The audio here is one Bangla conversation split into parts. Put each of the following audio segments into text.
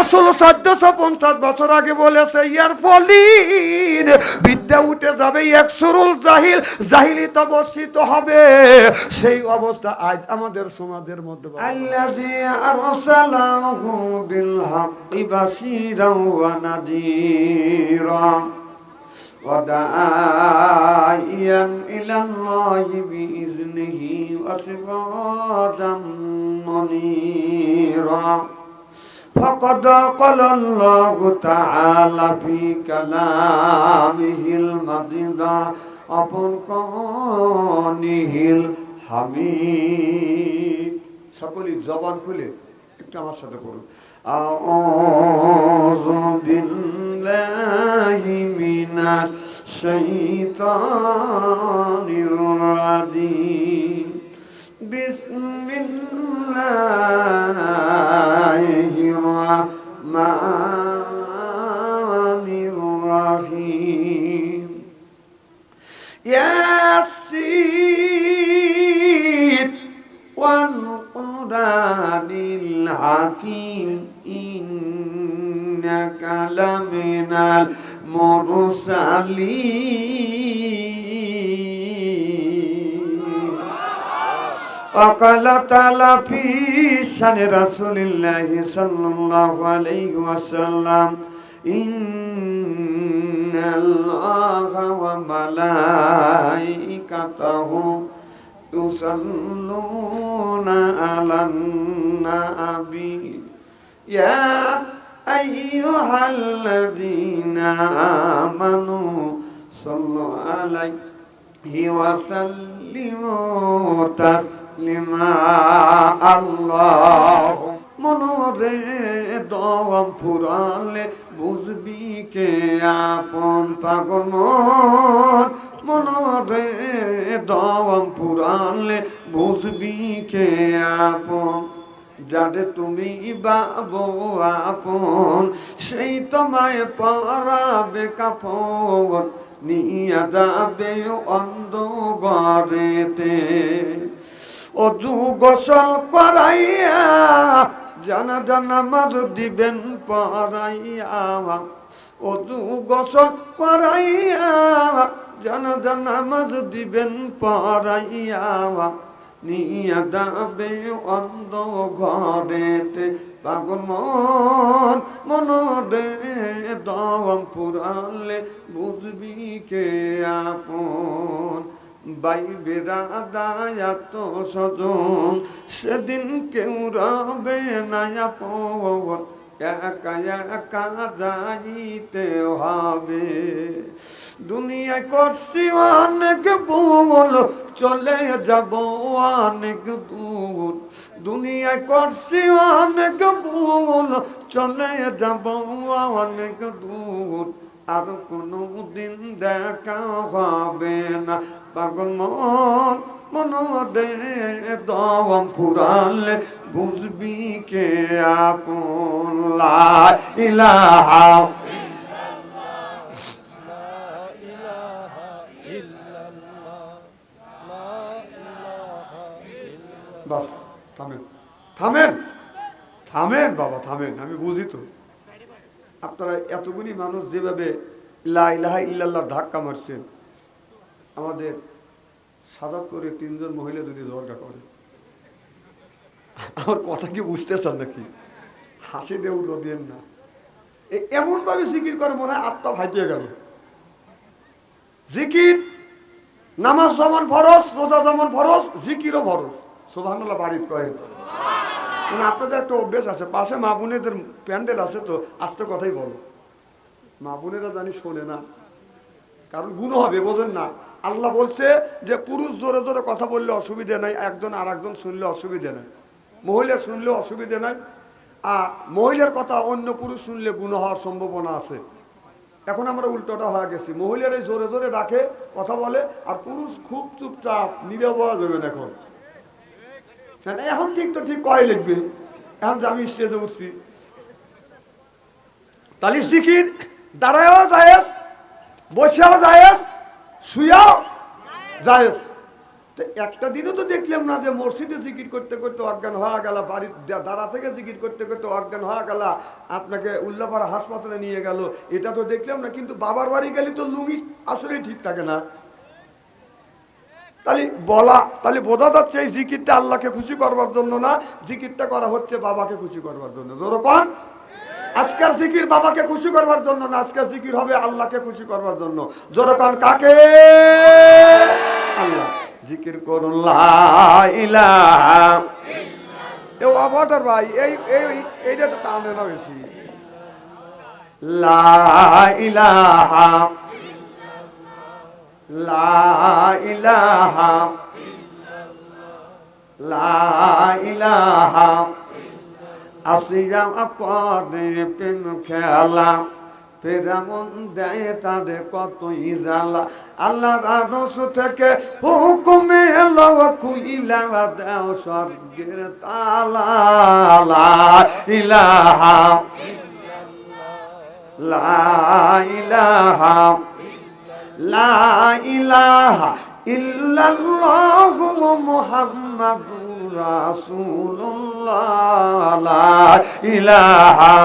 রাসূল 1450 বছর আগে বলেছে ইয়ার ফলিন বিদ্যা উঠে যাবে একসুরুল জাহিল, জাহিলিত অবস্থিত হবে। সেই অবস্থা আজ আমাদের সমাজের মধ্যে। আল্লাযী আরসালাহু বিল হাক্কি বাশীরাও ওয়া নাযীরা ওয়া দাঈয়ান ইলাল্লাহি বিইজনিহি ওয়া সিরাজাম মুনীরা। فقد قال الله تعالى في كلامه المجيد وفرقانه الحميد। সকলে জবান খুলে একটু আমার সাথে পড়ুন। আউযু বিল্লাহি মিনাশ শাইতানির রাজিম। বিসমিল্লাহির রহমানির রহিম। ইয়াসিন ওয়াল কুরআনিল হাকীম ইন্নাকা লামিনাল মুরসালিন। وقال تعالى في شأن رسول الله صلى الله عليه وسلم إن الله وملائكته يصلون على النبي يا أيها الذين آمنوا صلوا عليه وسلموا تسليما الله মনোরে দম ফুরালে বুঝবি কে আপন পাগল মন। মনোরে দম ফুরালে বুঝবি কে আপন। যারে তুমি বাবো আপন সেই তোমায় পরাবে কাপড় নিয়ে যাবে অন্ধকারেতে। অজু গোসল করাইয়া জানাজা নামাজ দিবেন পড়াইয়া। অজু গোসল করাইয়া জানাজা নামাজ দিবেন পড়াইয়া। নিয়া যাবে অন্ধকারেতে পাগল মন। মনরে দম ফুরালে বুঝবি কে আপন। বাইবে রাদায়াত সজন সেদিন কেউ রবে না আপন। একা একা যাইতে হবে। দুনিয়ায় করছি অনেক ভুল চলে যাব অনেক দূর। দুনিয়ায় করছি অনেক ভুল চলে যাব অনেক দূর। আর কোনো দিন দেখা হবে না পাগল মন। মনরে দম ফুরালে বুঝবি কে আপন। লা ইলাহা বাস থামেন থামেন থামেন বাবা থামেন। আমি বুঝি তো আপনারা এতগুলি মানুষ যেভাবে লা ইলাহা ইল্লাল্লাহ ধাক্কা মারছেন। আমাদের সাজাত করে 3 জন মহিলা যদি জর্গা করে, আমার কথা কি বুঝতে চান নাকি? হাসি দিয়ে উড়ো দেন না। এমন ভাবে জিকির করে মনে হয় আত্মা ভাইটিয়ে গেল। জিকির নামাজ যেমন ফরজ, রোজা যেমন ফরজ, জিকিরও ফরজ। সুবহানাল্লাহ বাড়িতে কয়। আপনাদের একটা অভ্যেস আছে, পাশে মা বোনেদের প্যান্ডেল আছে তো আস্তে কথাই বলো। মা বোনেরা জানি শোনে না, কারণ গুনাহ হবে, বোঝেন না। আল্লাহ বলছে যে পুরুষ জোরে জোরে কথা বললে অসুবিধা নাই, একজন আর একজন শুনলে অসুবিধা নাই, মহিলা শুনলে অসুবিধা নাই। আর মহিলার কথা অন্য পুরুষ শুনলে গুনাহ হওয়ার সম্ভাবনা আছে। এখন আমরা উল্টোটা হয়ে গেছি, মহিলারাই জোরে জোরে ডাকে কথা বলে আর পুরুষ খুব চুপচাপ নীরব হয়ে যাবেন। এখন ঠিক তো ঠিক কয় লিখবে। এখন যে আমি স্টেজে উঠছি, তাহলে জিকির দাঁড়ায়ও জায়েজ, বসেও জায়েজ, শুয়েও জায়েজ। তো একটা দিনও তো দেখলাম না যে মসজিদে জিকির করতে করতে অজ্ঞান হওয়া গেল, বাড়ির দাঁড়া থেকে জিকির করতে করতে অজ্ঞান হওয়া গেল, আপনাকে উল্লাপাড়া হাসপাতালে নিয়ে গেল, এটা তো দেখলাম না। কিন্তু বাবার বাড়ি গেলে তো লুঙ্গি আসলেই ঠিক থাকে না। তাহলে বোঝা যাচ্ছে এই জিকিরটা আল্লাহকে খুশি করবার জন্য না, জিকিরটা করা হচ্ছে বাবাকে খুশি করবার জন্য। যেরকম আজকের জিকির বাবাকে খুশি করবার জন্য না, আজকের জিকির হবে আল্লাহকে খুশি করবার জন্য। যেরকম কাকে? আল্লাহ। জিকির করুন লা ইলাহা এ আবাটার ভাই এইটা তো টানে না বেশি। লা ইলাহা লা ইলাহা লা ইলাহা আসিয়া আপদে প্রেম খেলা ফেরামন দেয় তাদের কতই জ্বালা। আল্লাহ আরশ থেকে হুকুমে এলো খুইলা দাও স্বর্গের তালা। লা ইলাহা লা ইলাহা লা ইলাহা ইল্লাল্লাহু মুহাম্মাদুর রাসূলুল্লাহ। লা ইলাহা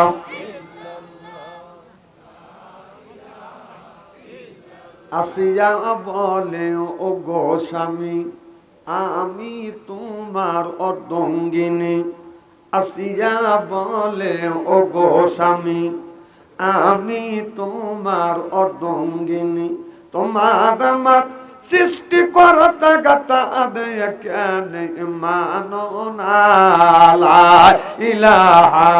আসিয়া বলে ও গো স্বামী আমি তোমার অর্ধাঙ্গিনী। আসিয়া বলে ও গো স্বামী আমি তোমার অর্ধাঙ্গিনী। তোমার আমার সৃষ্টি করতা গাতা কেন মানো না। লা ইলাহা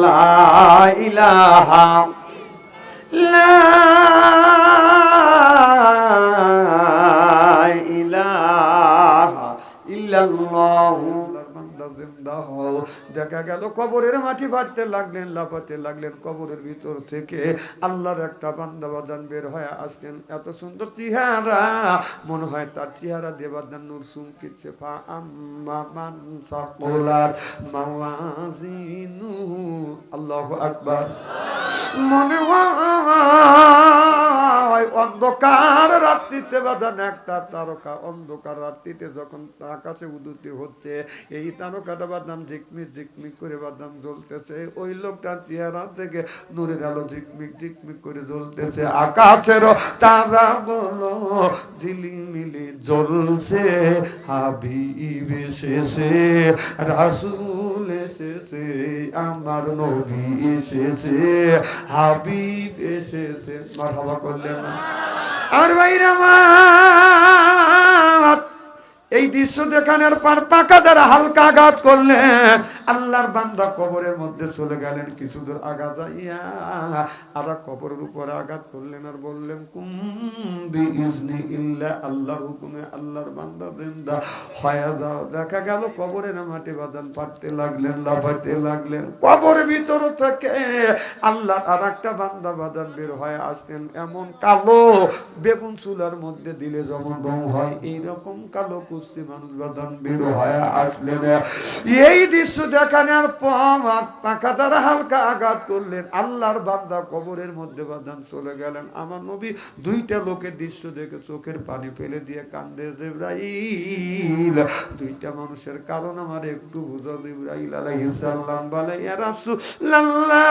লা ইলাহা লা ইলাহা ইল্লাল্লাহু। দেখা গেল কবরের মাটি ফাটতে লাগলেন, লাফাতে লাগলেন। কবরের ভিতর থেকে আল্লাহর একটা বান্দা বাদান বের হয়ে আসলেন। এত সুন্দর চেহারা, মনে হয় তার চেহারা দেবাদান নূর সুমকিছে। ফা আম্মা মান সাকুলাত মাওয়াজিনুহু। আল্লাহু আকবার। মনে হয় অন্ধকার রাত্রিতে বাদান একটা তারকা, অন্ধকার রাত্রিতে যখন আকাশে উদুতি হচ্ছে, এই তারকাটা বাদাম ঝিকমিক ঝিকমিক করে বাদাম জ্বলতেছে। ওই লোকটার চেহারা থেকে নূরের আলো ঝিকমিক ঝিকমিক করে জ্বলতেছে। আকাশেরও তারা বলো ঝিলিমিলি জ্বলছে। হাবিব এসেছে, রাসূল এসেছে, আমার নবী এসেছে, হাবিব এসেছে। মারহাবা করলেন আর ভাইরা আমার। এই দৃশ্য দেখানোর পর পাকা দ্বারা হালকা আঘাত করলেন। আল্লাহর বান্দা কবরের মধ্যে চলে গেলেন। কিছু দূর আগা যাইয়া আর কবরের উপরে আঘাত করলেন আর বললেন কুম বিইজনি ইল্লা, আল্লাহর হুকুমে আল্লাহর বান্দা জিন্দা হয়ে যাও। দেখা গেল কবরের মাটি বাদান পাড়তে লাগলেন, লাফাইতে লাগলেন। কবরের ভিতর থেকে আল্লাহর আর একটা বান্দা বাদান বের হয়ে আসলেন। এমন কালো, বেগুন চুলার মধ্যে দিলে যেমন রং হয় এইরকম কালো মানুষ বাদান বের হয়ে আসলেন। এই দৃশ্য দেখানোর পর পাকা দ্বারা হালকা আঘাত করলেন। আল্লাহর বান্দা কবরের মধ্যে বাদান চলে গেলেন। আমার নবী দুইটা লোকের দৃশ্য দেখে চোখের পানি ফেলে দিয়ে কান্দে। জিবরাইল, দুইটা মানুষের কারণ আমার একটু বুঝা। জিবরাইল আলাইহিস সালাম বলে ইয়া রাসূলুল্লাহ,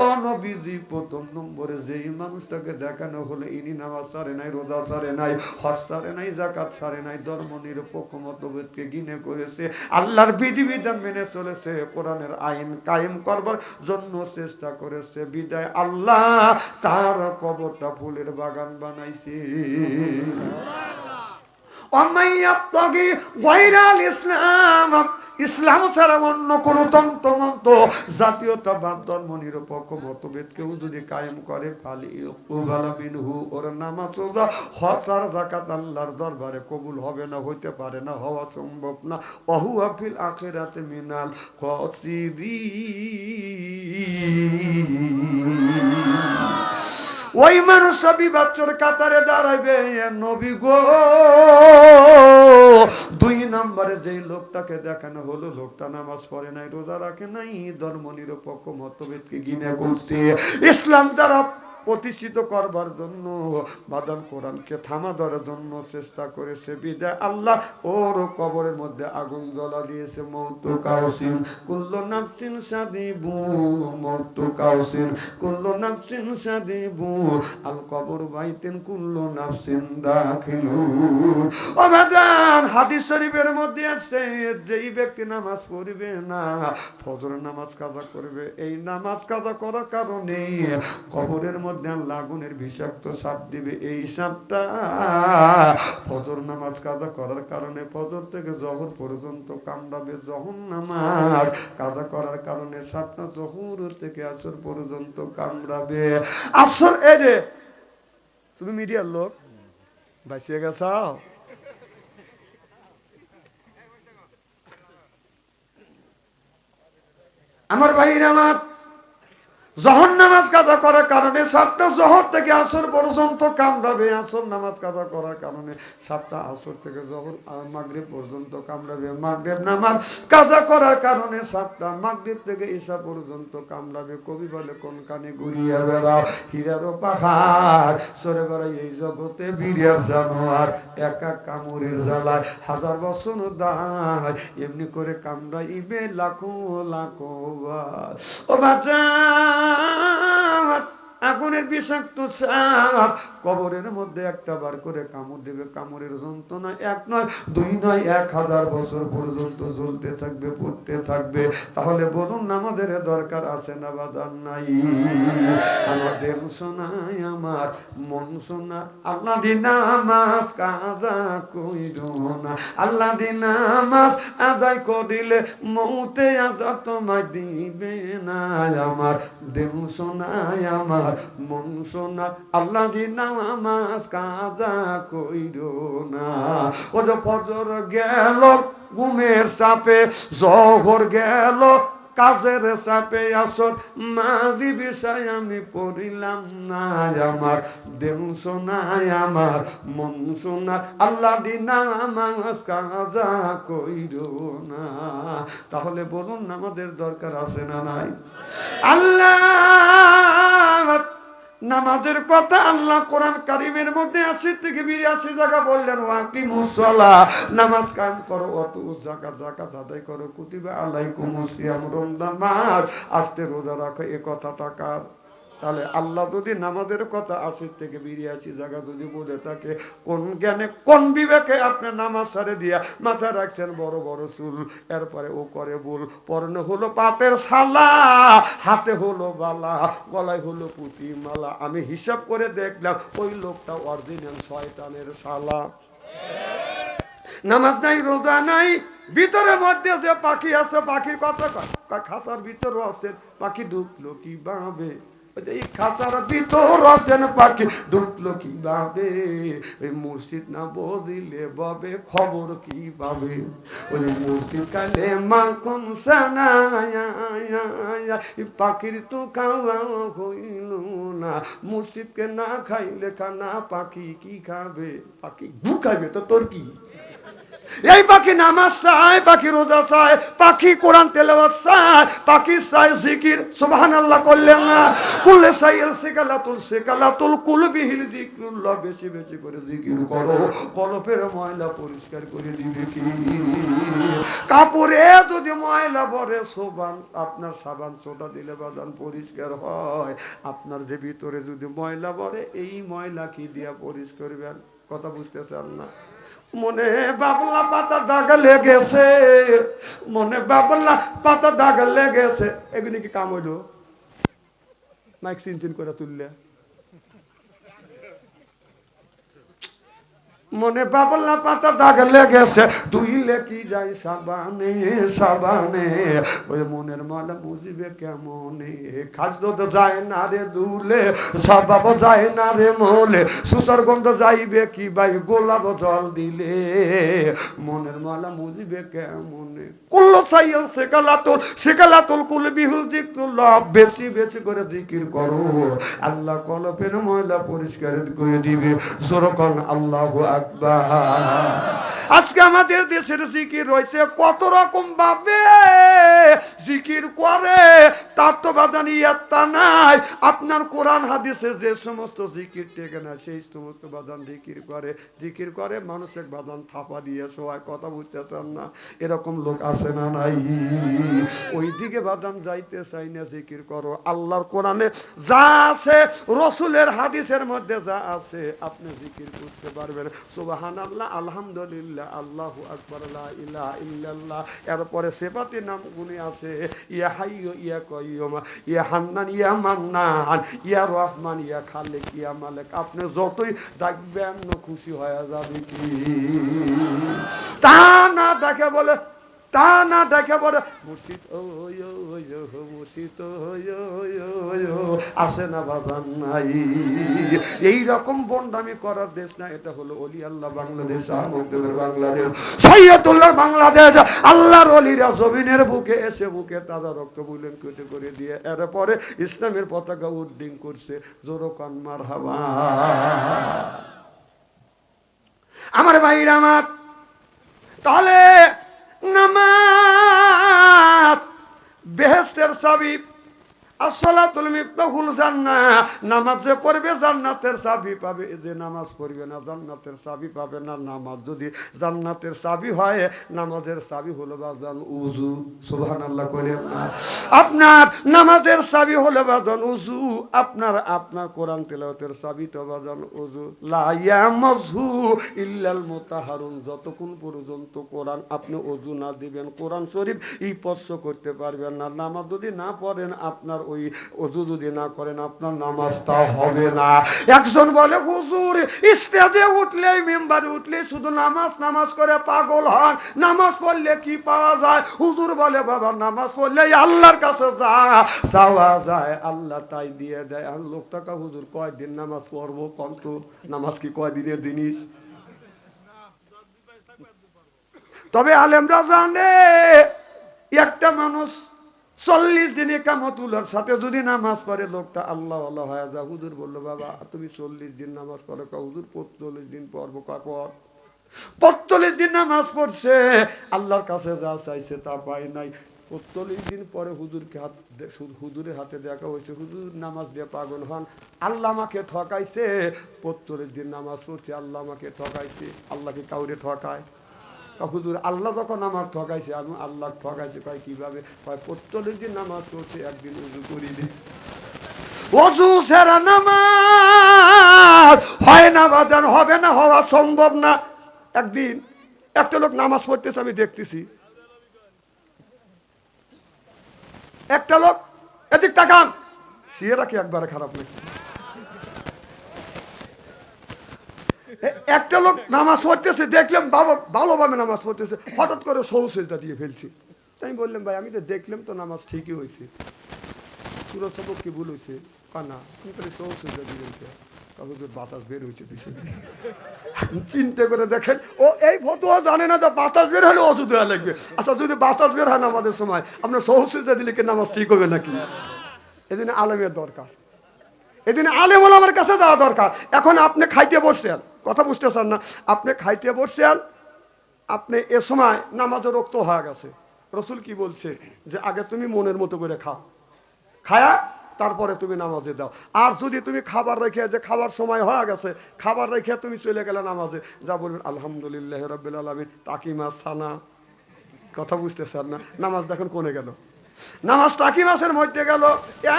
ও নবীজি প্রথম নম্বরে যেই মানুষটাকে দেখানো হলো ইনি নামাজ ছাড়ে নাই, রোজা ছাড়ে নাই, হজ ছাড়ে নাই, যাকাত ছাড়ে নাই, ধর্ম নিরপেক্ষ মতভেদকে ঘৃণা করেছে, আল্লাহর বিধিবিধান মেনে চলেছে, কোরআনের আইন কায়েম করবার জন্য চেষ্টা করেছে। বিদায় আল্লাহ তার কবরটা ফুলের বাগান বানাইছে। ইসলাম ছাড়া অন্য কোন তন্ত্র জাতীয়তাবাদ ধর্ম নিরপেক্ষ মতভেদ কেউ যদি কায়েম করে ওর নামাজ হজ আর যাকাত আল্লাহর দরবারে কবুল হবে না, হইতে পারে না, হওয়া সম্ভব না। অহুয়া ফিল আখিরাতে মিনাল খাসিরিন। ওই মানুষটা বিবাচ্চর কাতারে দাঁড়াইবে। নবী গো, 2 নাম্বারে যেই লোকটাকে দেখানো হলো, লোকটা নামাজ পড়ে নাই, রোজা রাখে নাই, ধর্ম নিরপেক্ষ মতভেদকে ঘৃণা করছে। ইসলাম দ্বারা প্রতিষ্ঠিত করবার জন্য, বাদান কোরআনকে থামা ধরার জন্য চেষ্টা করেছে, বিদায় আল্লাহ ওর কবরের মধ্যে আগুন জ্বলা দিয়েছে। মওতু কাউসিন কুল্লু নাফসিন সাদিবু, মওতু কাউসিন কুল্লু নাফসিন সাদিবু, আল কবর বাইতেন কুল্লু নাফসিন দাখিলুন। ও বাজান, হাদিস শরীফের মধ্যে আছে, যেই ব্যক্তি নামাজ পড়বে না, ফজর নামাজ কাজা করবে, এই নামাজ কাজা করার কারণে কবরের মধ্যে আগুনের বিষাক্ত সাপ দিবে। এই সাপটা ফজর নামাজ কাজা করার কারণে ফজর থেকে জহর পর্যন্ত কামড়াবে, জহর নামাজ কাজা করার কারণে সাপটা জহর থেকে আসর পর্যন্ত কামড়াবে। আসর, এই যে তুমি মিডিয়ার লোক বাঁচিয়ে গেছাও, আমার ভাইরা আমার, জহর নামাজ কাজা করার কারণে সাতটা জহর থেকে আসর পর্যন্ত কামড়াবে, আসর নামাজ কাজা করার কারণে সাতটা আসর থেকে জহর মাগরিব পর্যন্ত কামড়াবে, মাগরিব নামাজ কাজা করার কারণে সাতটা মাগরিব থেকে ঈশা পর্যন্ত কামড়াবে। কবি বলে, কোন কানে ঘুরিয়া বেড়াও হীরারও পাহাড়, সরে বেড়াই এই জগতে বিরিয়ার জানোয়ার, একা কামড়ের জ্বালায় হাজার বছর দায়, এমনি করে কামড়াইবে লাখো লাখো বার। ও বাচ্চা, আগুনের বিষাক্ত সাপ কবরের মধ্যে একটা বার করে কামড় দেবে, কামড়ের যন্ত্রণা এক নয়, দুই নয়, 1000 বছর পর্যন্ত জ্বলতে থাকবে, পড়তে থাকবে। তাহলে বলুন, আমাদের দরকার আছে না বাদান নাই? আমাদের শোনায় আমার মন শোনা, আল্লাহ দি নামাজ কাজা কইর না, আল্লাহ দি নামাজ আদায় করিলে মৌতে আজাব তোমায় দিবে না। আমার দেহ শোনায় আমার মন শোনা, আল্লাহ দি নামাজ কাজা কইর না। ও যে ফজর গেল ঘুমের চাপে, জহর গেল কাজের চাপে, আসর মাগরিব ঈশায় আমি পড়িলাম না। আমার দেহ শোনায় আমার মন শোনা, আল্লাহ দি নামাজ কাজা কইর না। তাহলে বলুন, আমাদের দরকার আছে না নাই? আল্লাহ নামাজের কথা আল্লাহ কোরআন কারীমের মধ্যে 80 থেকে 82 জায়গা বললেন, ওয়াকিমুস সালাহ, নামাজ কায়েম করো, অত যাকাত আদায় করো, কুতিবা আলাইকুমুস সিয়াম, রমজান মাস আস্তে রোজা রাখো। এ কথাটা কার? তাহলে আল্লাহ যদি নামাজের কথা 80 থেকে 82 জায়গা যদি বলে থাকে, কোন জ্ঞানে কোন বিবেকে আপনি নামাজ ছাড়ে দিয়া মাথায় রাখছেন বড় বড় চুল, এরপরে ও করে ভুল, পরনে হলো পাপের ছালা, হাতে হলো বালা, গলায় হলো পুঁতি মালা। আমি হিসাব করে দেখলাম ওই লোকটা অরিজিনাল শয়তানের শালা। নামাজ নাই, রোজা নাই, ভিতরের মধ্যে যে পাখি আছে, পাখির কথা কয়, খাঁচার ভিতরও আছে পাখি, ঢুকলো কি ভাবে, এই খাঁচার ভিতর আছেন পাখি, ঢুকলো কি ভাবে, ওই মসজিদ না বদিলে বাবে খবর কি পাবে, ওই মসজিদ কালে মাখন সানায়া, পাখির তো খাওয়া হইল না, মসজিদকে না খাইলে খানা পাখি কি খাবে, পাখি গু খাইবে তো তোর কি? এই পাখি নামাজ চায়, পাখি রোজা চায়, পাখি কোরআন তেলাওয়াত চায়, পাখি চায় জিকির, সুবহানাল্লাহ করলেন না? কুল্লে সাইল সিকালাতুল কুলবিহিল যিকরুল্লাহ, বেশি বেশি করে জিকির করো, কলবের ময়লা পরিষ্কার করে দিবে কি? কাপড়ে যদি ময়লা পড়ে, আপনার সাবান সোডা দিলে বাদান পরিষ্কার হয়, আপনার যে ভিতরে যদি ময়লা পড়ে, এই ময়লা কি দিয়া পরিষ্কার করবেন? কথা বুঝতেছেন না? মনে বাবলা পাতা দাগ লেগেছে, মনে বাবলা পাতা দাগ লেগেছে, এগুলি কি কাম হইল? মাইক চিনচিন করে তুললে, মনে বাবলা পাতা দাগ লেগেছে, ধুইলে কি যাই সাবানে সাবানে, ওই মনের মালা বুঝিবে কেমনে, খাজদো তো যায় না রে দুলে, স্বভাব যায় না রে মোলে, সুসর গন্ধ যাইবে কি ভাই গোলাপ জল দিলে, মনের মালা বুঝিবে কেমনে? কুল্লো সাইল সিকালাতুল কুল বিহুল যিকরুল্লাহ, বেশি বেশি করে জিকির করো, আল্লাহ কলবের ময়লা পরিষ্কার করে দিবে। জোরে কোন আল্লাহু আকবার। আজকে আমাদের দেশে হাদিসের জিকির রয়েছে, কত রকম ভাবে জিকির করে তার তো বাদান ইয়াত্তা নাই। আপনার কোরআন হাদিসে যে সমস্ত জিকির টেকে না সেই সমস্ত বাদান জিকির করে মানুষের বাদান থাপা দিয়ে সবাই কথা বুঝতেছেন না, এরকম লোক আছে না নাই? ওই দিকে বাদান যাইতে চাই না, জিকির করো। আল্লাহর কোরআনে যা আছে, রসুলের হাদিসের মধ্যে যা আছে, আপনি জিকির করতে পারবেন। সুবহানাল্লাহ, আলহামদুলিল্লাহ, আল্লাহু আকবার, লা ইলাহা ইল্লাল্লাহ। এরপরে সিফাতি নাম গুণে আছে, ইয়া হাইয়ু ইয়া কাইয়ুম, ইয়া হান্নান ইয়া মান্নান, ইয়া রহমান ইয়া খালিক ইয়া মালিক। আপনি যতই ডাকবেন খুশি হয়ে যাবে কি? তা না ডাকে বলে মুর্শিদ মুর্শিদ আসে না বাজান নাই। এইরকম বন্ডামি করার দেশ না, এটা হলো অলি আল্লাহ বাংলাদেশ, বাংলাদেশ, সৈয়দুল্লাহ বাংলাদেশ। আল্লাহর অলিরা জমিনের বুকে এসে বুকে তাজা রক্ত বুলেন কেটে করে দিয়ে এরপরে ইসলামের পতাকা উড্ডিং করছে। জোরকান মারহাবা। আমার ভাইরা আমার, তাহলে নামাজ বেহেশতের চাবি, আসসালাতুল মিফতাহুল জান্নাহ। নামাজ যে পড়বে জান্নাতের চাবি পাবে, যে নামাজ পড়বে না জান্নাতের চাবি পাবে না। নামাজ যদি জান্নাতের চাবি হয়, নামাজের চাবি হলো বাজান উযু। সুবহানাল্লাহ কইলেন না? আপনার নামাজের চাবি হলো বাজান উযু। আপনার কোরআন তেলাওয়াতের চাবি তো বাজান উযু। লা ইয়ামাযহু ইল্লাল মুতাহহারুন। যতক্ষণ পর্যন্ত কোরআন আপনি উযু না দিবেন, কোরআন শরীফ স্পর্শ করতে পারবেন না। নামাজ যদি না পড়েন, আপনার ওই ওযু যদি না করেন, আপনার নামাজটা হবে না। একজন বলে, হুজুর স্টেজে উঠলেই মেম্বারে উঠলেই শুধু নামাজ করে পাগল হন, নামাজ পড়লে কি পাওয়া যায়? হুজুর বলে, বাবা নামাজ পড়লে আল্লাহর কাছে যাওয়া যায়, আল্লাহ তাই দিয়ে দেয়। আর লোকটাকে, হুজুর কয়দিন নামাজ পড়বো কন্ত? নামাজ কি কয়দিনের জিনিস? তবে আলেমরা জানে, একটা মানুষ 40 দিন একামতুল্লাহর সাথে যদি নামাজ পড়ে, লোকটা আল্লাহ আল্লাহ হয়ে যায়। হুজুর বললো, বাবা তুমি 40 দিন নামাজ পড়ো? হুজুর 45 দিন পড়বো। কাপড় 45 দিন নামাজ পড়ছে, আল্লাহর কাছে যা চাইছে তা পাই নাই। 45 দিন পরে হুজুরের হাতে দেখা হয়েছে, হুজুর নামাজ দিয়ে পাগল হন, আল্লাহ আমাকে ঠকাইছে। 45 দিন নামাজ পড়ছে, আল্লাহ আমাকে ঠকাইছে। আল্লাহকে কাউরে ঠকায়? হুজুর আল্লাহ যখন আমার ঠকাইছে, আমি আল্লাহ ঠকাইছে। কয় কিভাবে? 45 দিন নামাজ পড়ছে, একদিন উযু করিনি। ওযু ছাড়া নামাজ হয় না বাজান, হবে না, হওয়া সম্ভব না। একদিন একটা লোক নামাজ পড়তেছে, আমি দেখতেছি, একটা লোক, এদিক তাকান, সিয়েরা কি একবারে খারাপ নাকি? একটা লোক নামাজ পড়তেছে, দেখলাম বাবা ভালোভাবে নামাজ পড়তেছে, হঠাৎ করে সৌসেজদা দিয়ে ফেলছে। আমি বললাম, ভাই আমি তো দেখলাম তো নামাজ ঠিকই হয়েছে, সুরজ সবক কি ভুল হয়েছে? না, আমি তাহলে সৌসেজদা দিয়ে ফেলছে, বাতাস বের হয়েছে পিছনে। চিন্তা করে দেখেন, ও এই ফতোয়া জানে না যে বাতাস বের হলে অজু দেওয়া লাগবে। আচ্ছা, যদি বাতাস বের হয় নামাজের সময়, আপনার সৌসেজদা দিলে কি নামাজ ঠিক হবে নাকি? এজন্য আলেমের দরকার, এজন্য আলেম ওলামার কাছে যাওয়া দরকার। এখন আপনি খাইতে বসছেন, কথা বুঝতেছেন না, আপনি খাইতে বসছেন, আপনি এ সময় নামাজের রক্ত হয়ে গেছে। রসুল কি বলছে? যে আগে তুমি মনের মতো করে খাও, খায়া তারপরে তুমি নামাজে দাও। আর যদি তুমি খাবার রেখে, যে খাবার সময় হয়ে গেছে, খাবার রেখে তুমি চলে গেলে নামাজে, যা বলবেন আলহামদুলিল্লাহ রাব্বিল আলামিন, তাকিমা সানা। কথা বুঝতেছেন না? নামাজ দেখুন কোনে গেল, নামাজ টাকি মাসের মধ্যে গেল।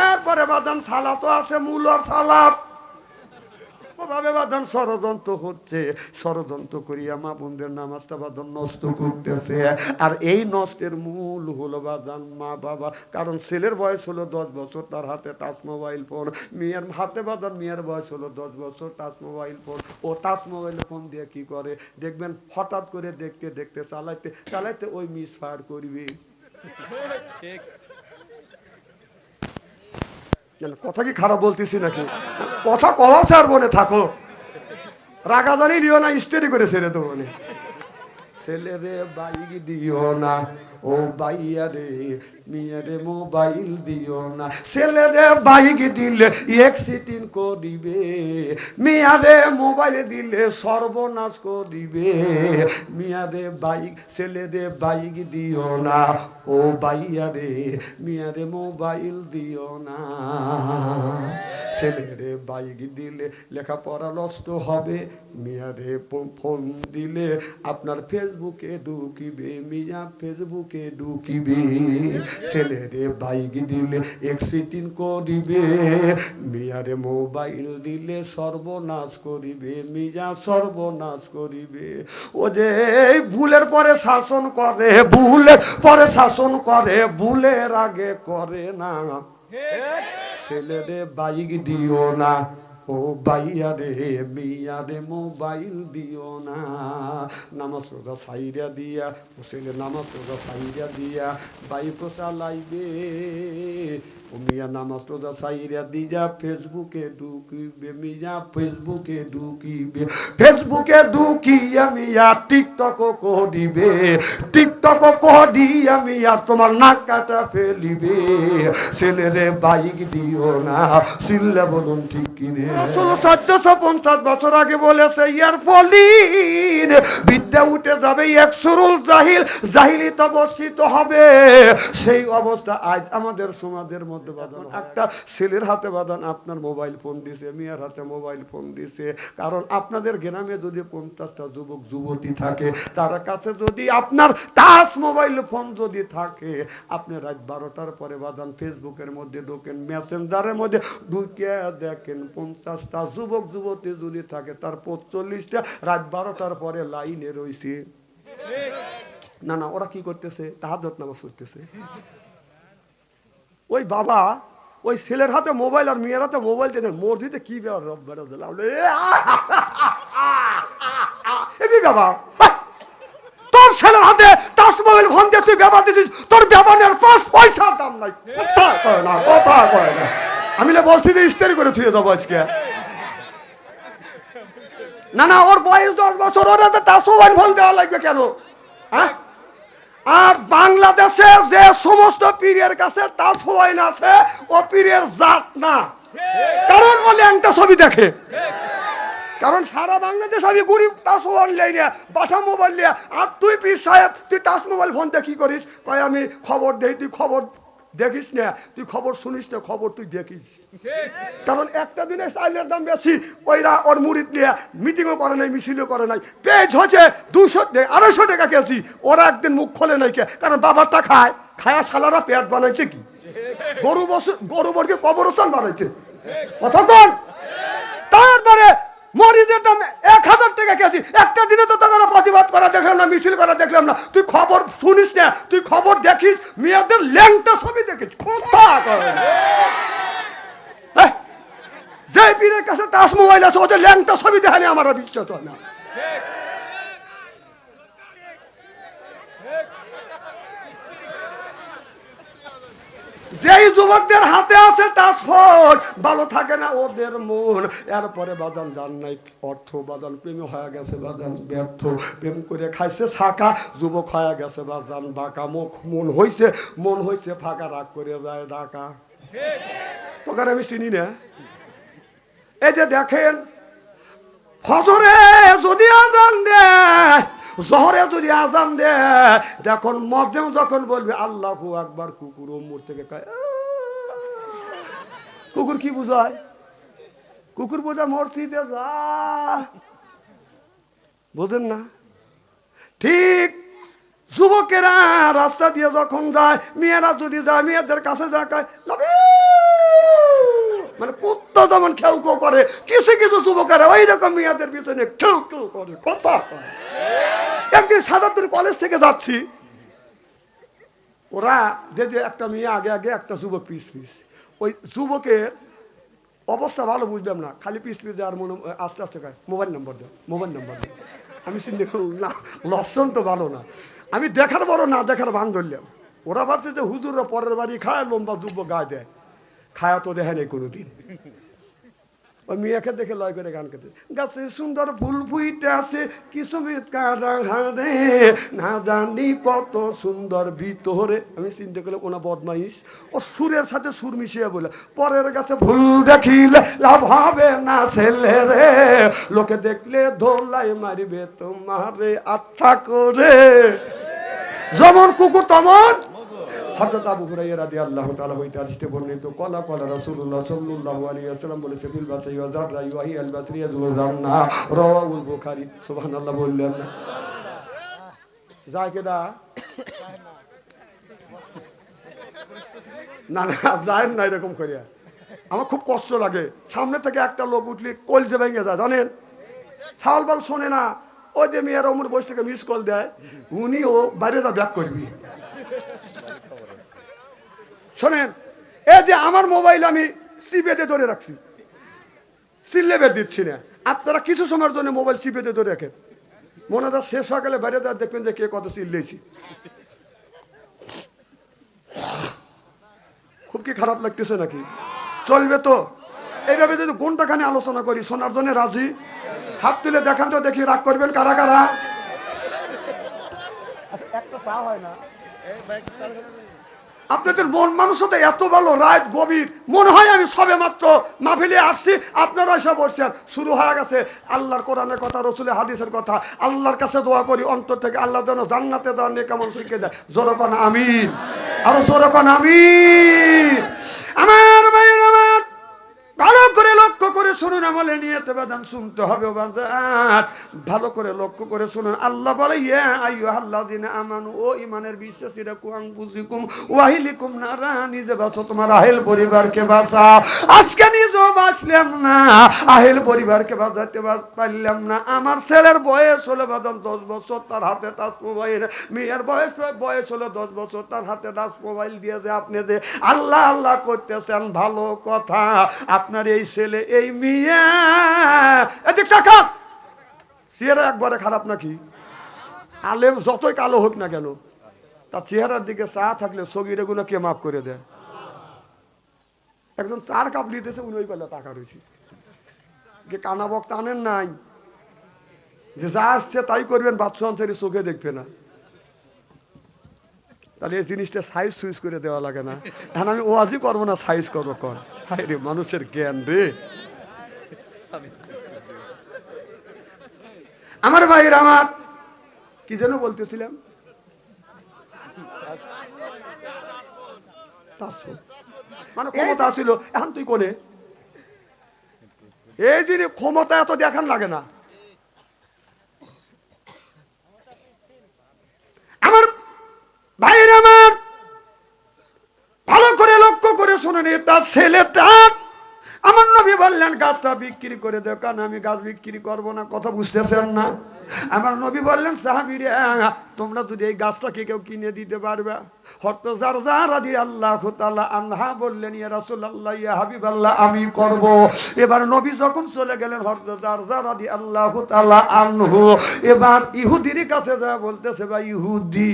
এরপরে বাজান সালাতো আছে, মূলর সালাত ভাবে বাজান ষড়যন্ত্র হচ্ছে, ষড়যন্ত্র করিয়া মা বোনদের নামাজটা বাজান নষ্ট করতেছে। আর এই নষ্টের মূল হলো বাজান মা বাবা। কারণ ছেলের বয়স হলো 10 বছর, তার হাতে টাচ মোবাইল ফোন। মেয়ের হাতে বাজান, মেয়ের বয়স হলো 10 বছর, টাচ মোবাইল ফোন। ও টাচ মোবাইল ফোন দিয়ে কি করে দেখবেন, হঠাৎ করে দেখতে দেখতে চালাইতে চালাইতে ওই মিস ফায়ার করবে। কথা কি খারাপ বলতেছি নাকি? কথা কওয়া ছাড়বো না, থাকো, রাগা জানি লিও না, স্টেরি করে ছেড়ে দেবো। ছেলেরে বাইক দিও না, ও বাইয়া রে মেয়েরে মোবাইল দিও না। ছেলেরে বাইক দিলে অ্যাক্সিডেন্ট করিবে, মেয়ারে মোবাইল দিলে সর্বনাশ করিবে। মেয়ারে বাইক, ছেলেরে বাইক দিও না, ও বাইয়া রে মেয়ারে মোবাইল দিও না। ছেলেরে বাইক দিলে লেখাপড়া নষ্ট হবে, মেয়ারে ফোন দিলে আপনার ফেসবুকে ঢুকিবে, মিয়া ফেসবুকে ঢুকিবে। ছেলেরে বাইক দিলে অ্যাক্সিডেন্ট করিবে, মিয়ারে মোবাইল দিলে সর্বনাশ করিবে, মিয়া সর্বনাশ করিবে। ও যে ভুলের পরে শাসন করে, ভুলের পরে শাসন করে, ভুলের আগে করে না। ছেলেরে বাইক দিও না, ও বাইয়া রে মিয়া রে মোবাইল দিও না। নামাজ রোজা সাইরা দিয়া, ও ছেলে নামাজ রোজা সাইরা দিয়া বাইকও চালাইবে, ও মিয়া নামাজ রোজা সাইরা দিয়া ফেসবুকে ঢুকিবে, মিয়া ফেসবুকে ঢুকিবে। ফেসবুকে ঢুকিয়া মিয়া টিকটক করিবে, টিকটক করিয়া মিয়া তোমার নাক কাটা ফেলিবে। ছেলেরে বাইক দিও না, চিল্লা বলুন ঠিক কিনে। 1450 বছর আগে বলেছে ইয়ার ফলিন বিদ্যা উঠে যাবে, একসুরুল জাহিল, জাহিলিতে বর্ষিত হবে। সেই অবস্থা আজ আমাদের সমাজের মধ্যে বাঁধানো। একটা ছেলের হাতে বাঁধান আপনার মোবাইল ফোন দিছে, মেয়ের হাতে মোবাইল ফোন দিছে। কারণ আপনাদের গ্রামে যদি 50টা যুবক যুবতী থাকে, তার কাছে যদি আপনার টাচ মোবাইল ফোন যদি থাকে, আপনি রাত 12টার পরে বাঁধান ফেসবুকের মধ্যে ঢোকেন, মেসেঞ্জারের মধ্যে ঢুকে দেখেন 50টা যুবক যুবতী যদি থাকে, তার 45টা রাত 12টার পরে লাইনে রয়েছে। না না, ওরা কি করতেছে? তাহাজ্জুদ নামাজ পড়তেছে। ওই বাবা ওই ছেলের হাতে মোবাইল আর মেয়ের হাতে মোবাইল দিয়ে মসজিদে কি বাবা, তোর ছেলের হাতে টাচ মোবাইল ফোন দিয়ে তুই ব্যবহার দিছিস, তোর ব্যবহারের 5 পয়সার দাম নাই। কথা কয় না, কথা কয় না। আমি বলছি যে ইস্তেরি করে থুয়ে দেবো আজকে। না না, ওর বয়স 10 বছর, ওর হাতে টাচ মোবাইল ফোন দেওয়া লাগবে কেন? হ্যাঁ, আর বাংলাদেশে যে সমস্ত পীরের কাছে টাচ মোবাইল আছে, ও পীরের জাত না। কারণ ও ল্যাংটা ছবি দেখে। কারণ সারা বাংলাদেশ আমি গরিব টাচ মোবাইল নেই না, বাটা মোবাইল নিয়ে। আর তুই পীর সাহেব, তুই টাচ মোবাইল ফোন দিয়ে কি করিস? কয় আমি খবর দেই। তুই খবর দেখিস না, তুই খবর শুনিস না, খবর তুই দেখিস। কারণ একটা দিনে চাইলের দাম বেশি, ওইরা ওর মুরিদ নিয়ে মিটিংও করে নাই, মিছিলও করে নাই। পেজ হচ্ছে 200-250 টাকা কেজি, ওরা একদিন মুখ খোলে নাই কে? কারণ বাবারটা খায়, খায়া শালারা পেট বানাইছে কি? গরু বর্গে কবরস্থান বানাইছে। কতক্ষণ? তারপরে মরিচের দাম 1000 টাকা কেজি। একটা দিনে তো তোকে প্রতিবাদ করা দেখলাম না, মিছিল করা দেখলাম না। তুই খবর শুনিস না, তুই খবর দেখিস, মেয়েদের ল্যাংটা ছবি দেখিস। কথা কয় যে পীরের কাছে টাচ মোবাইল আছে, ওদের ল্যাংটা ছবি দেখানি আমার বিশ্বাস হয় না। যেই যুবকদের হাতে আছে টাচ ফোন, ভালো থাকে না ওদের মন। এরপরে বাজান জান নাই অর্থ, বাজান প্রেম হয়ে গেছে, বাজান ব্যর্থ, প্রেম করে খাইছে ছাকা, যুবক হয়ে গেছে বাজান বাঁকা, মন হয়েছে ফাঁকা, রাগ করে যায় ঢাকা। তোকে আমি চিনি না। এই যে দেখেন, ফজরে যদি আজান দেয়, জহরে যদি আজান দেয়, দেখুন মধ্যম যখন বলবে আল্লাহু আকবার, কুকুর মুর থেকে কয়। কুকুর কি বুঝায়? কুকুর বোঝা মসজিদে যা, বোঝেন না? ঠিক যুবকেরা রাস্তা দিয়ে যখন যায়, মেয়েরা যদি যায়, মেয়েদের কাছে যায় কয় মানে কুত্তা যেমন খেউ কেউ করে, কিছু কিছু যুবকেরা ওই রকম মেয়েদের পিছনে খেউ কেউ করে। কথা একদিন সাদাতুল কলেজ থেকে যাচ্ছি, ওরা যে একটা মেয়ে আগে আগে, একটা যুবক পিস পিস। ওই যুবকের অবস্থা ভালো বুঝলাম না, খালি পিস পিস আর মনে আস্তে আস্তে কয় মোবাইল নাম্বার দাও, মোবাইল নাম্বার দাও। আমি চিন্তা করলাম না, লক্ষণ তো ভালো না। আমি দেখার বড় না দেখার ভান ধরলাম। ওরা ভাবছে যে হুজুররা পরের বাড়ি খায়, লম্বা যুবক গায়ে দেয়, খায়া তো দেখে নেই কোনোদিন। ওই মেয়েকে দেখে লয় করে গান করতে, গাছে সুন্দর ফুল ফুইতে আছে কিছু রে না জানি কত সুন্দর ভিতরে। আমি চিন্তা করলাম ওনা বদমাইশ, ও সুরের সাথে সুর মিশিয়ে বলে পরের গাছে ফুল দেখিলে লাভ হবে না ছেলে রে, লোকে দেখলে ধোলাই মারিবে তোমারে আচ্ছা করে, যেমন কুকুর তেমন। হযরত আবু হুরায়রা রাদিয়াল্লাহু তাআলা হইতে আসতে বর্ণিত কলা কলা রাসূলুল্লাহ সাল্লাল্লাহু আলাইহি ওয়াসাল্লাম বলেছে ফিল বাসাই ওয়া যাররা ওয়াহি আল বাসরিয়া যুল জান্নাহ রাওয়াহুল বুখারী। সুবহানাল্লাহ বললেন না? যায় কেডা? না না যায় না এরকম করিয়া। আমার খুব কষ্ট লাগে, সামনে থেকে একটা লোক উঠলে কলজে ভেঙে যায় জানেন, ছাল বাল শোনে না। ওই যে মেয়ের অমর বসে থেকে মিস কল দেয়, উনিও বাইরে যা ব্যাক করবি। শোনেন, এই যে আমার মোবাইল আমি সিপেতে ধরে রাখছি, সিললে বের দিচ্ছি না। আপনারা কিছু সময়ের জন্য মোবাইল সিপেতে ধরে রাখেন, মনে হয় শেষ সকালে বাইরে যা দেখবেন যে কে কত চিল্লেছি। খুব কি খারাপ লাগতেছে নাকি? চলবে তো এইভাবে যদি ঘন্টাখানি আলোচনা করি, শোনার জন্য রাজি? হাত তুলে দেখান তো দেখি, রাগ করবেন কারা কারা? একটা চা হয় না? আপনাদের মন মানুষতা এত ভালো, রাত গভীর, মনে হয় আমি সবে মাত্র মাহফিলে আসছি, আপনারা এসে বসছেন, শুরু হয়ে গেছে আল্লাহর কোরআনের কথা, রসুলের হাদিসের কথা। আল্লাহর কাছে দোয়া করি অন্তর থেকে, আল্লাহ যেন জান্নাতে দেওয়ার নেক আমল শিখে দেয়। জোরে কোন আমিন, আরো জোরে কোন আমিন। আমার ভাইয়ের আমার ভালো করে লক্ষ্য করে শুনুন, আমলে নিয়তে বাদান শুনতে হবে বাদান, ভালো করে লক্ষ্য করে শুনুন। আল্লাহ বলে ইয়া আইয়ুহাল্লাযিনা আমানু, ও ঈমানের বিশ্বাসীরা, কু আনফুসিকুম ওয়া আহলিকুম নারা, নিজে বাঁচো তোমার আহেল পরিবারকে বাঁচাও। আজকে নিজেও বাঁচলাম না, আহেল পরিবারকে বাঁচাতে পারলাম না। আমার ছেলের বয়স হলো বাদান 10 বছর, তার হাতে টাচ মোবাইল। মেয়ের বয়স হলো 10 বছর, তার হাতে টাচ মোবাইল দিয়ে যে আপনি যে আল্লাহ আল্লাহ করতেছেন, ভালো কথা। আপনার এই ছেলে এই মেয়ে এদিক তাকান, চেহারা একবারে খারাপ নাকি? আলেম যতই কালো হোক না কেন, তার চেহারার দিকে চা থাকলে সগিরে গুলো কে মাফ করে দেয়? একজন 4 কাপ নিতেছে, উনি ওই বেলা টাকা রয়েছে, কানা বক্তা আনেন নাই যে যা আসছে তাই করবেন, বাচ্চা অঞ্চলে চোখে দেখবে না। তাহলে এই জিনিসটা সাইজ সুইজ করে দেওয়া লাগে না? এখন আমি ওয়াজই করবো না, সাইজ করবো কর? হায় রে মানুষের জ্ঞান রে। আমার ভাইয়ের আমার কি যেন বলতেছিলাম, মানে ক্ষমতা ছিল, এখন তুই কোনে? এই জিনিস ক্ষমতা এত দেখান লাগে না। আমার ভাইয়ের আমার ভালো করে লক্ষ্য করে শুনুন, এটা ছেলেটা আমার নবী বললেন গাছটা বিক্রি করে দেও, কারণ আমি গাছ বিক্রি করবো না। কথা বুঝতেছেন না? আমার নবী বললেন সাহাবীরে, তোমরা যদি এই গাছটাকে কেউ কিনে দিতে পারবে। হযরত জারজা রাদিয়াল্লাহু তাআলা আনহা বললেন ইয়া রাসূলুল্লাহ, ইয়া হাবিবাল্লাহ, আমি করব। এবার নবী যখন চলে গেলেন, হযরত জারজা রাদিয়াল্লাহু তাআলা আনহু এবার ইহুদির কাছে যা বলতেছে, ভাই ইহুদি,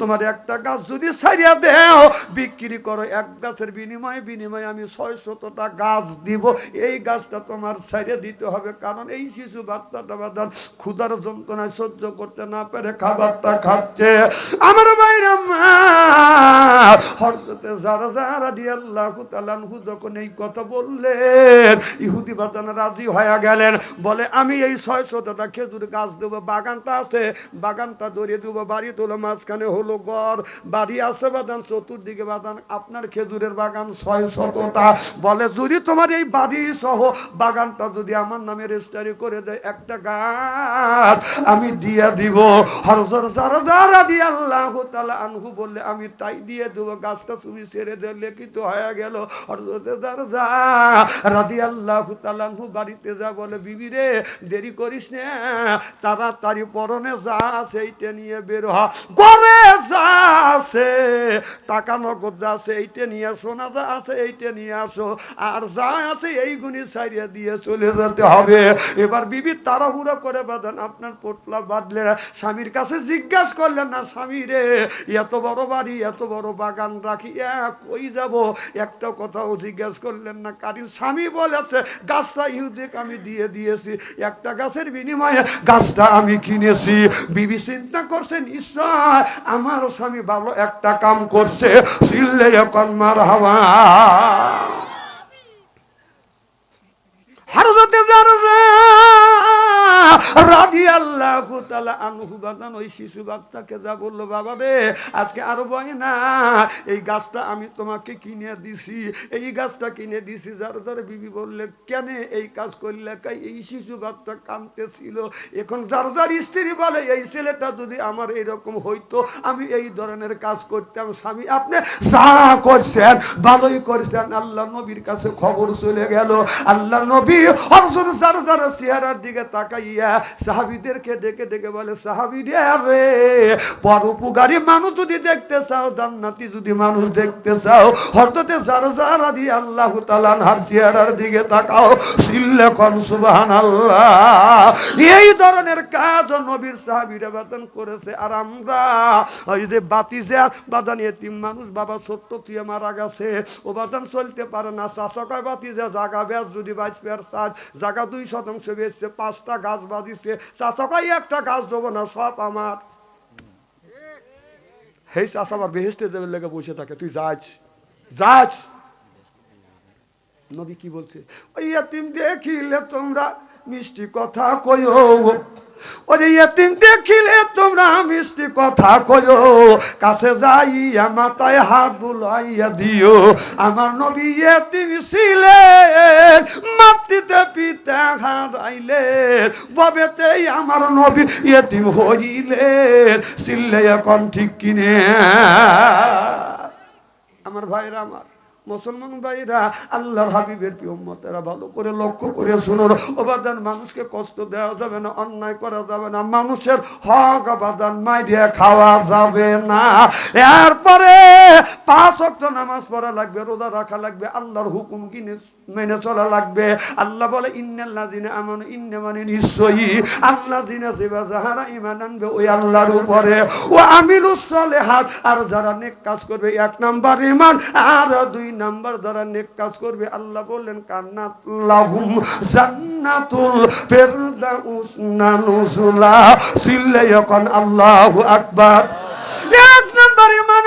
তোমার একটা গাছ যদি ছাইড়া দেও, বিক্রি করো, এক গাছের বিনিময়ে আমি 600টা গাছ দিব। এই গাছটা তোমার ছাইড়া দিতে হবে, কারণ এই শিশু বাচ্চাটা বাদান ক্ষুধার যন্ত্রণায় সহ্য করতে না পেরে খাবারটা খাচ্ছে। আমার ভাইরা হযরত জারজা রাদিয়াল্লাহু তাআলা আনহু যখন এই কথা বললেন, ইহুদি বাদান রাজি হয়ে গেলেন। বলে আমি এই 600টা খেজুর গাছ দেবো, বাগানটা আছে, বাগানটা ধরিয়ে দেবো, বাড়ি তোলো, মাঝখানে হলো ঘর, বাড়ি আছে বাদান, চতুর্দিকে বাদান, আপনার খেজুরের বাগান 600টা। বলে যদি তোমার এই বাড়ি সহ বাগানটা যদি আমার নামে রেজিস্ট্রি করে দেয়, একটা গাছ আমি দিয়ে দিব। হযরত জারজা রাদিয়াল্লাহু তাআলা আনহু বললে আমি তাই দিয়ে দেব, গাছটা তুমি ছেড়ে দে। লিখিত হয়ে গেল। হযরত জারজা রাদিয়াল্লাহু তাআলা আনহু বাড়িতে যা বলে, বিবি রে দেরি করিস না, তাড়াতাড়ি পরনে যা সেইটা নিয়ে বের হ। ঘরে যা আছে টাকা নগদ যা আছে এইটা নিয়ে আসো, না যা আছে এইটা নিয়ে আসো, আর যা আছে এইগুলি ছাড়িয়ে দিয়ে চলে যেতে হবে। এবার বিবি তাড়াহুড়ো করে বাঁধেন আপনার পোটলা বাঁধলে স্বামীর কাছে জিজ্ঞাসা করলেন না, স্বামী রে এত বড় বাড়ি এত বড় বাগান রাখি কই যাব, একটা কথাও জিজ্ঞাসা করলেন না। কারণ স্বামী বলেছে গাছটা ইহুদিকে আমি দিয়ে দিয়েছি, একটা গাছের বিনিময়ে গাছটা আমি কিনেছি। বিবি চিন্তা করছেন নিশ্চয় আমার স্বামী ভালো একটা কাম করছে, চিল্লে এখন মারহাবা। হযরতে জারজা রাদিয়াল্লাহু তাআলা আনহু বাদান ওই শিশু বাচ্চাকে যা বললো, বাবা রে আজকে আর ভয় না, এই গাছটা আমি তোমাকে কিনে দিছি, এই গাছটা কিনে দিছি। জারজার বিবি বললেন কেন এই কাজ করলে? এই শিশু বাচ্চা কাঁদতেছিল। এখন জারজার স্ত্রী বলে এই ছেলেটা যদি আমার এরকম হইতো আমি এই ধরনের কাজ করতাম। স্বামী আপনি যা করছেন ভালোই করছেন। আল্লাহ নবীর কাছে খবর চলে গেল। আল্লাহ নবী হযরত জারজার চেহারার দিকে তাকাইয়া সাহাবীদেরকে ডেকে ডেকে বলে, সাহাবীরা রে পরোপকারী মানুষ যদি দেখতে চাও, জান্নাতি যদি মানুষ দেখতে চাও, হযরতে জারজা রাদিয়াল্লাহু তাআলা আনহার চেহারার দিকে তাকাও, সিল্লে কোন সুবহানাল্লাহ। এই ধরনের কাজ নবীর সাহাবীরা বাদান করেছে। আর আমরা ওই যে বাতিজা বাদান এতিম মানুষ, বাবা সত্য তুই মারা গেছে, ও বাদান চলতে পারে না, চাচা কয় বাতিজা জাগা বেশ যদি বাঁচবে আর সাজ জাগা 2% বেচছে, 5টা গাছ বাঁধিছে, চাচা কয় একটা গাছ দেবো না সব আমার। হেই চাচা আবার বেহেশতে যাবে লেগে বসে থাকে, তুই যাচ যাচ। নবী কি বলছে? ওই এতিম দেখিলে তোমরা মিষ্টি কথা কইও, ওরে এতিম দেখিলে তোমরা মিষ্টি কথা কইও, কাছে যাইয়া মাথায় হাত বুলাইয়া দিও। আমার নবী এতিম ছিলেন, মাটিতে পিতা হারাইলেন, ববেতেই আমার নবী এতিম হইলেন। চিল্লে এখন ঠিক কিনে আমার ভাইরা, আমার মুসলমান ভাইরা, আল্লাহর হাবিবের প্রিয় উম্মতেরা ভালো করে লক্ষ্য করে শুনুন। অবাদান মানুষকে কষ্ট দেওয়া যাবে না, অন্যায় করা যাবে না, মানুষের হক অবাদান মাইরে খাওয়া যাবে না। এরপরে 5 ওয়াক্ত নামাজ পড়া লাগবে, রোজা রাখা লাগবে, আল্লাহর হুকুম কিনে মেনে চলা লাগবে। আল্লাহ বলে ইন্নাল্লাযিনা আমানু, ইন্না মানে নিশ্চয়ই আল্লাযিনা যারা ঈমান আনবে ওই আল্লাহর উপরে, ও আমিলুস সালিহাত, আর যারা নেক কাজ করবে, 1 নাম্বার ঈমান, আর 2 নাম্বার যারা নেক কাজ করবে, আল্লাহ বললেন কান্নাত লাহুম জান্নাতুল ফিরদাউস নুজুলা। সিল্লে এখন আল্লাহু আকবার। 1 নাম্বার ঈমান,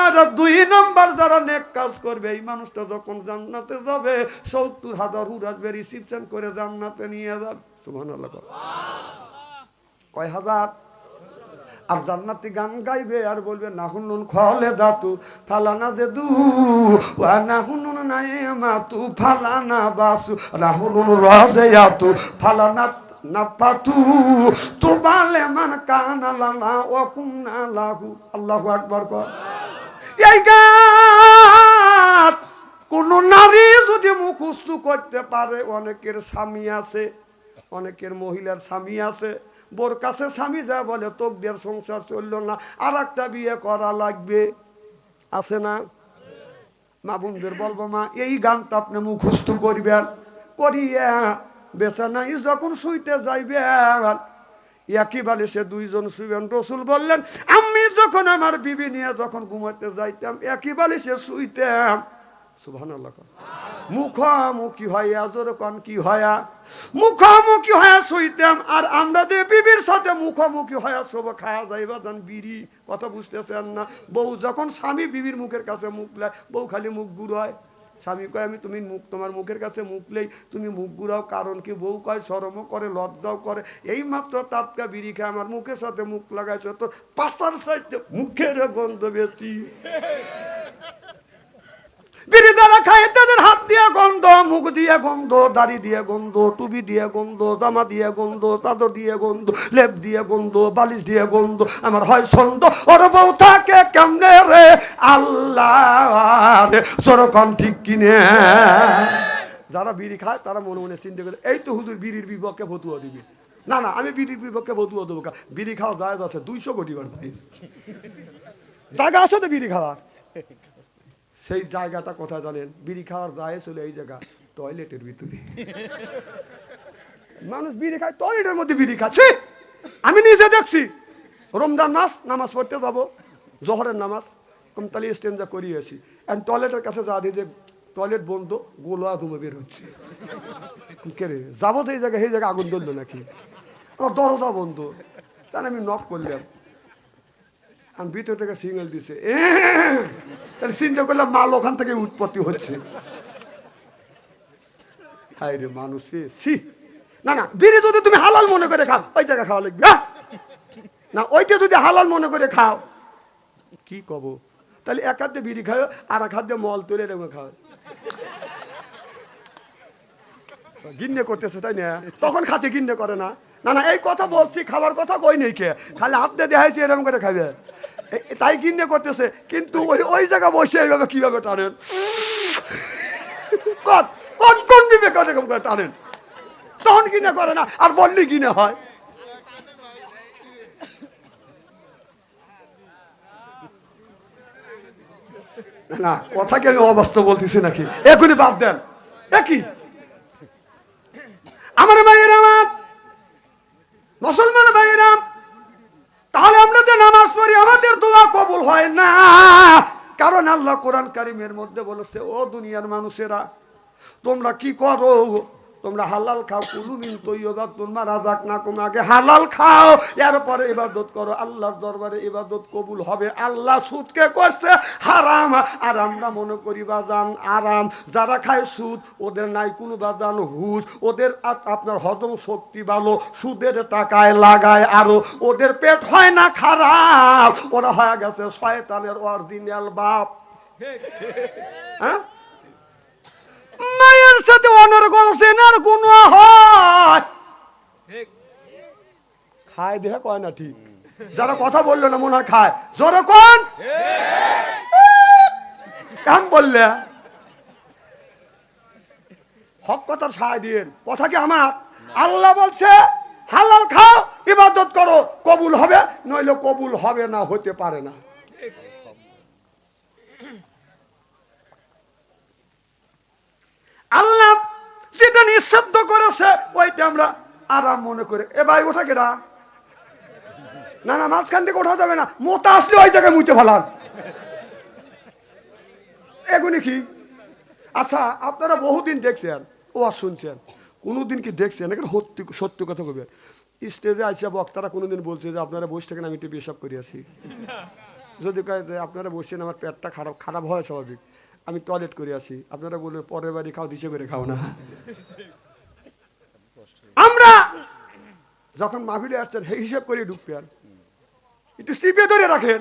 আর 2 নাম্বার যারা নেক কাজ করবে, এই মানুষটা যখন জান্নাতে যাবে 70,000 হুর আসবে, রিসিপশন করে জান্নাতে নিয়ে যাবে। সুবহানাল্লাহ। কয় হাজার? আর জান্নাতি গান গাইবে আর বলবে নাহুনুন খলে দাতু ফালানা জেদু ওয়া নাহুনুন নাইমাতু ফালানা বাসু নাহুনুন রাজায়াতু ফালানা নাপাতু তুবালে মান কানা লানা ওয়া কুননা লাহু। আল্লাহু আকবার। কর এই গান কোন নারী যদি মুখস্থ করতে পারে, অনেকের স্বামী আছে, অনেকের মহিলার স্বামী আছে, বোর কাছে স্বামী যা বলে তোকদের সংসার চললো না, আর একটা বিয়ে করা লাগবে, আছে না? মা বোনদের বলবো, মা এই গানটা আপনি মুখস্থ করবেন, করিয়া বেচানাই যখন শুইতে যাইবেন একই বালিশে 2 জন শুইবেন। রসুল বললেন আমি যখন আমার বিবি নিয়ে যখন ঘুমাতে যাইতাম একই বালিশে শুইতাম। সুবহানাল্লাহ। মুখামুখি হইয়া, জোরে কোন কি হইয়া, মুখামুখি হইয়া শুইতাম। আর আমরা যে বিবির সাথে মুখামুখি হইয়া সব খাওয়া যাইবা জান বিড়ি, কথা বুঝতেছেন না? বউ যখন স্বামী বিবির মুখের কাছে মুখলায়, বউ খালি মুখ গুড়ায়। স্বামী কয় আমি তুমি মুখ তোমার মুখের কাছে মুখলেই তুমি মুখ গুড়াও, কারণ কি? বউ কয় শরমও করে লজ্জাও করে। এই মাত্র টাটকা বিড়ি খেয়ে আমার মুখের সাথে মুখ লাগাইছ, তো পাশার সাইডে মুখের গন্ধ বেশি। বিড়ি যারা খায় তাদের হাত দিয়ে গন্ধ, মুখ দিয়ে গন্ধ, দাড়ি দিয়ে গন্ধ, টুপি দিয়ে গন্ধ, জামা দিয়ে গন্ধ, চাদর দিয়ে গন্ধ, লেপ দিয়ে গন্ধ, বালিশ দিয়ে গন্ধ। আমার হয় ছন্দ ওর বউ থাকে কেমনে রে আল্লাহ, সরকম ঠিক কিনে। যারা বিড়ি খায় তারা মনে মনে চিন্তা করে এই তো হুজুর বিড়ির বিপক্ষে ফতুয়া দিবে। না না, আমি বিড়ির বিপক্ষে বধুও দেবো। বিড়ি খাওয়া যায় আছে 200 কোটি বার যায়, জায়গা আছে তো বিড়ি খাওয়ার। সেই জায়গাটা কোথায় জানেন? বিড়ি খাওয়ার যায় চলে এই জায়গা টয়লেটের ভিতরে। মানুষ বিড়ি খায়, টয়লেটের মধ্যে বিড়ি খাচ্ছে। আমি নিজে দেখছি। রমজান মাস নামাজ পড়তে যাবো, জোহরের নামাজ কমতালি স্টেঞ্জা করিয়েছি, এন্ড টয়লেটের কাছে যা দিয়ে যে টয়লেট বন্ধ, গোলা ধুমে বের হচ্ছে। কে রে যাবো তো এই জায়গায়, সেই জায়গায় আগুন ধরলো নাকি? আমার দরজা বন্ধ। তাহলে আমি নক করলাম, আমি ভিতর থেকে সিগন্যাল দিছে, চিন্তা করলাম মাল ওখান থেকে উৎপত্তি হচ্ছে। হায় রে মানুষ, না না, বিড়ি যদি তুমি হালাল মনে করে খাও ওই জায়গায় খাওয়া লাগবে না, ওইটা যদি হালাল মনে করে খাও কি কব? তাহলে এক হাতে বিড়ি খাও আর এক হাতে মল তুলে রেখে খাও, গিন্নে করতেছে তাই না? তখন খাতে গিন্নে করে না। না না, এই কথা বলছি, খাবার কথা কই নেই, কে খালি হাতে দেখাইছি এরকম করে খাবে, তাই গিন্নে করতেছে। কিন্তু ওই জায়গা বসে এইভাবে কিভাবে টানেন, কোন কোন বিবেক এরকম করে টানেন? তখন কিনে করে না, আর বললি কিনে হয়। না, কথাকে আমি অবাস্তব বলতেছি নাকি? এখনই বাদ দেন। একই আমার ভাইয়ের, আমার মুসলমান ভাইয়েরা, তাহলে আমরা যে নামাজ পড়ি আমাদের দোয়া কবুল হয় না, কারণ আল্লাহ কোরআন কারীমের মধ্যে বলেছে, ও দুনিয়ার মানুষেরা তোমরা কি করো? তোমরা হালাল খাও, কুলু মিন তাইয়্যিবাতিন মা রাযাকনাকুম, আগে হালাল খাও, এরপরে ইবাদত করো। আল্লাহর দরবারে ইবাদত কবুল হবে। আল্লাহ সুদকে করছে হারাম, আর আমরা মনে করি বাজান আরাম। যারা খায় সুদ ওদের নাই কোনো বাজান হুঁশ, ওদের আপনার হজম শক্তি ভালো, সুদের টাকায় লাগায় আরো, ওদের পেট হয় না খারাপ, ওরা হয়ে গেছে শয়তানের অরিজিনাল বাপ। হ্যাঁ, মায়ের সাথে অনর্গল সেনার গুণ হয়, খায় দেহ কয় না ঠিক। যারা কথা বললো না মনে হয় খায়, জোরে কোন কেন বললে? হক কথার সায় দিন, কথা কি আমার? আল্লাহ বলছে হালাল খাও, ইবাদত করো, কবুল হবে, নইলে কবুল হবে না, হতে পারে না। আল্লাহ যেটা নিষিদ্ধ করেছে ওইটা আমরা আরাম মনে করে, এ ভাই ওঠা কেডা? না না, মাঝখান থেকে ওঠা যাবে না, মোতা আসলে ওই জায়গায় মুইতে ফেলান। এগুলি কি? আচ্ছা, আপনারা বহুদিন দেখছেন, ওয়াজ শুনছেন, কোনোদিন কি দেখছেন? এখানে সত্য কথা কবে স্টেজে আসিয়া বক্তারা কোনোদিন বলছে যে আপনারা বসে থাকেন, আমি একটু পেশাব করিয়াছি। যদি আপনারা বসছেন আমার পেটটা খারাপ হয় স্বাভাবিক, আমি টয়লেট করে আসি, আপনারা বলবেন পরের বাড়ি খাও, দিশে করে খাও না। আমরা যখন মাহফিলে আসছেন সেই হিসাব করে ঢুকবেন, একটু চিপে ধরে রাখেন।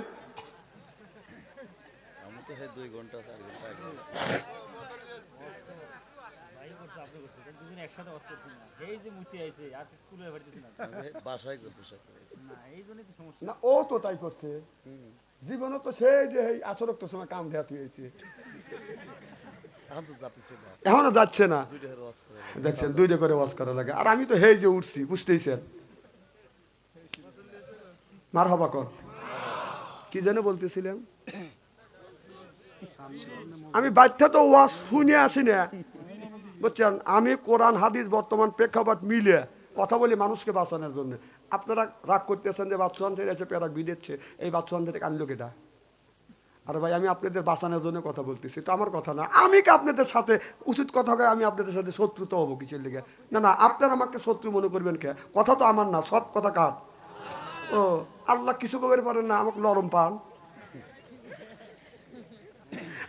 ও তো তাই করছে জীবনে, তো সেই যে আচরক সময় কাম দেওয়া হয়েছে, এখনো যাচ্ছে না। দেখছেন 2টা করে ওয়াজ করা লাগে, আর আমি তো হেই যে উঠছি, বুঝতেইছেন। মারহাবা কর, কি যেন বলতেছিলাম? আমি বাচ্চা তো ওয়াজ শুনে আসি না, বুঝছেন। আমি কোরআন হাদিস বর্তমান প্রেক্ষাপট মিলে কথা বলি মানুষকে বাঁচানোর জন্য। আপনারা রাগ করতেছেন যে বাচ্চান থেকে এসে পেরাক বিদেচ্ছে, এই বাচ্চান থেকে আনলো কেটা? আর ভাই আমি আপনাদের বাঁচানোর জন্য কথা বলতেছি, তো আমার কথা না। আমি কি আপনাদের সাথে উচিত কথা হয় আমি আপনাদের সাথে শত্রুতা হবো কিসের লেগে? না না, আপনারা আমাকে শত্রু মনে করবেন কে? কথা তো আমার না, সব কথা কার? ও আল্লাহ কিছু করতে পারেন না, আমাকে নরম পান।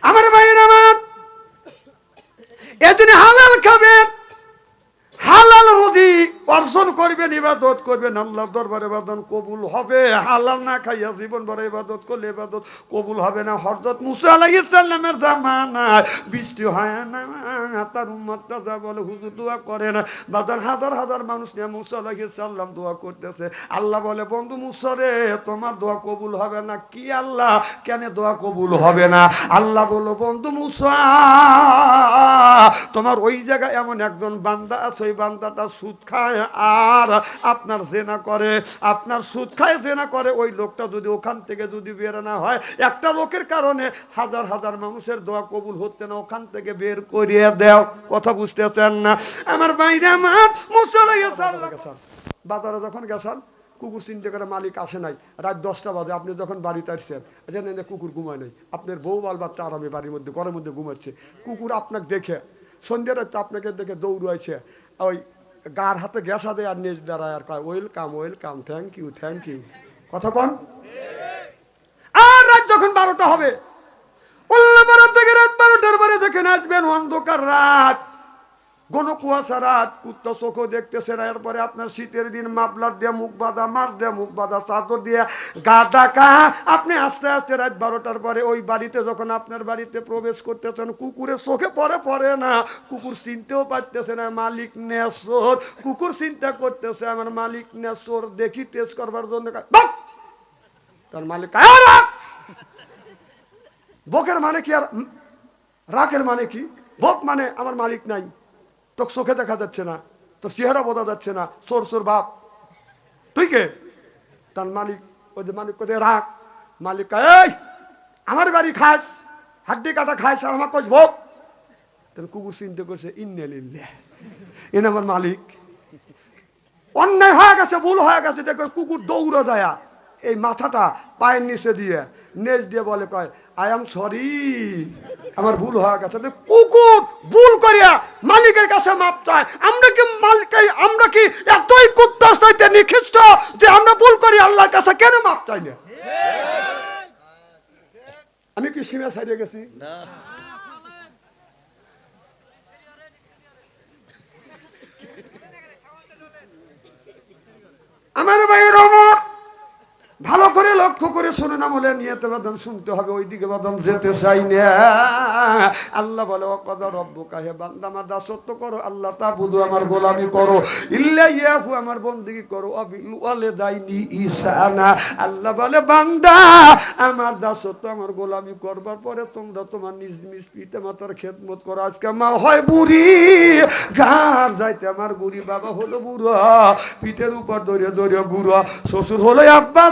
আমার ভাইয়ের আমার, এজন্য হালাল খাবেন, হালাল রুজি অর্জন করবেন, ইবাদত করবেন, আল্লাহর দরবারে ইবাদত কবুল হবে। হালাল না খাইয়া জীবন ভরে ইবাদত করলে ইবাদত কবুল হবে না। হযরত মুসা আলাইহিস সালামের জামানায় বৃষ্টি হয় না, তার উম্মতটা যা বলে হুজুর দোয়া করেন, বাজার হাজার হাজার মানুষ নিয়ে মুসা আলাইহিস সালাম দোয়া করতেছে। আল্লাহ বলে, বন্ধু মুসা রে, তোমার দোয়া কবুল হবে না। কি আল্লাহ, কেন দোয়া কবুল হবে না? আল্লাহ বলল, বন্ধু মুসা, তোমার ওই জায়গায় এমন একজন বান্দা আছে, ওই বান্দাটা সুদ খায়, আর আপনার জেনা করে, আপনার সুদ খায় জেনা করে, ওই লোকটা যদি ওখান থেকে যদি বের না হয়, একটা লোকের কারণে হাজার হাজার মানুষের দোয়া কবুল হচ্ছে না, ওখান থেকে বের করিয়ে দাও। কথা বুঝতেছেন না আমার বাইরে? আমার মুসল্লি বাজারে যখন গেছেন, কুকুর চিনতে করে মালিক আসে নাই, রাত 10টা বাজে, আপনি যখন বাড়িতে আসছেন, জানেন কুকুর ঘুমায় নাই, আপনার বউ বাল বাচ্চা আরামে বাড়ির মধ্যে ঘরের মধ্যে ঘুমাচ্ছে, কুকুর আপনাকে দেখে সন্ধ্যা রাত আপনাকে দেখে দৌড়াইছে, ওই গার হাতে গ্যাসা দেয় আর নেজ দাঁড়ায় আর কয় welcome welcome, thank you thank you. কথা কন। আর রাত যখন 12টা হবে, থেকে রাত 12টার পরে দেখেন আসবেন অন্ধকার রাত, ঘন কুয়াশা রাত, কুত্তা চোখও দেখতেছে না, এরপরে আপনার শীতের দিন মাফলার দিয়ে মুখ বাঁধা, মাছ দিয়ে মুখ বাঁধা, চাদর দিয়ে গা ঢাকা, আপনি আস্তে আস্তে রাত 12টার পরে ওই বাড়িতে যখন আপনার বাড়িতে প্রবেশ করতেছেন, কুকুরের চোখে পড়ে না, কুকুর চিনতেও পারতেছে না মালিক নেশোর, কুকুর চিন্তা করতেছে আমার মালিক নেশোর, দেখি টেস্ট করবার জন্য তার মালিক বকের মানে কি আর রাকের মানে কি? বক মানে আমার মালিক নাই, তোর চোখে দেখা যাচ্ছে না, তোর চেহারা বোঝা যাচ্ছে না, চোর চোর বাপ, তুই কে? তার মালিক ওই যে মালিক কোথায় রাখ, মালিক এই আমার বাড়ি খাস, হাড্ডি কাটা খাস আর আমার কোচ ভোগ। তাহলে কুকুর চিন্তা করছে ইন্নালিল্লাহ, এনে আমার মালিক। অন্যায় হয়ে গেছে, ভুল হয়ে গেছে, দেখবে কুকুর দৌড়ে যায়, এই মাথাটা পায়ের নিচে দিয়ে নেজ দিয়ে বলে কয় আই এম সরি, আমার ভুল হয়ে গেছে। কুকুর ভুল করিয়া মালিকের কাছে মাপ চায়। আমরা কি মালিক, আমরা কি এতই কুত্তার চাইতে নিকৃষ্ট যে আমরা ভুল করি আল্লাহর কাছে কেন মাপ চাই না? আমি কি সীমা ছাড়িয়ে গেছি? আমার ভাইয়ের আমার ভালো করে লক্ষ্য করে শুনে না, বলে নিয়তে বাদন শুনতে হবে, ওইদিকে বাদন যেতে চাই না। আল্লাহ বলে ওয়াকাদা রব্বুকা, হে বান্দা আমার দাসত্ব করো, আল্লাহ তাবুদু আমার গোলামি করো, ইল্লা ইয়াহু আমার বন্দেগী করো, আবিল ওয়ালিদাইনি ইহসানা। আল্লাহ বলে বান্দা আমার দাসত্ব আমার গোলামি করবার পরে তোমরা তোমার নিজ নিজ পিতা মাতার খেদমত করো। আজকে মা হয় বুড়ি, গার যাইতে আমার গুড়ি, বাবা হলো বুড়ো, পিঠের উপর দৌড়ে দৌড়ে গুড়ো, শ্বশুর হলো আব্বা,